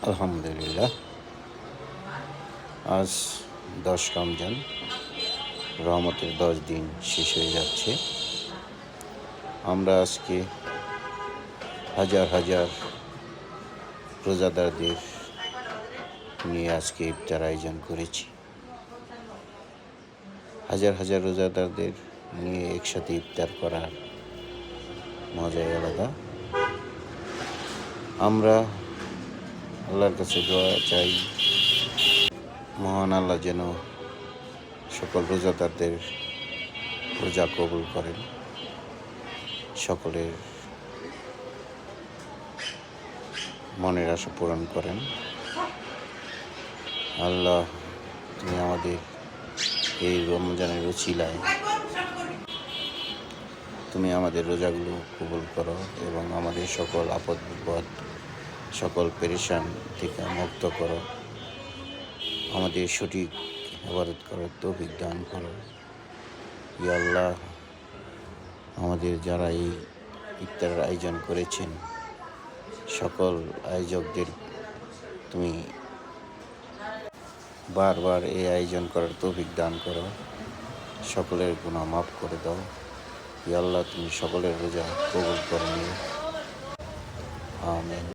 আলহামদুলিল্লাহ, আজ 10 রমজান, রহমতের 10 দিন শেষ হয়ে যাচ্ছে। আমরা আজকে হাজার হাজার রোজাদারদের নিয়ে আজকে ইফতার আয়োজন করেছি। হাজার হাজার রোজাদারদের নিয়ে একসাথে ইফতার করার মজাই আলাদা। আমরা আল্লাহর কাছে দোয়া চাই, মহান আল্লাহ যেন সকল রোজাদারদের রোজা কবুল করেন, সকলের মনের আশা পূরণ করেন। আল্লাহ, তুমি আমাদের এই রমজানের উছিলায় তুমি আমাদের রোজাগুলো কবুল করো এবং আমাদের সকল আপদ বিপদ, সকল পেরেশান থেকে মুক্ত করো। আমাদের সঠিক ইবাদত করার তৌফিক দান করো। ইয়া আল্লাহ, আমাদের যারা এই ইফতারের আয়োজন করেছেন, সকল আয়োজকদের তুমি বারবার এই আয়োজন করার তৌফিক দান করো। সকলের গুনাহ মাফ করে দাও। ইয়া আল্লাহ, তুমি সকলের রোজা কবুল করে নিও। আমিন।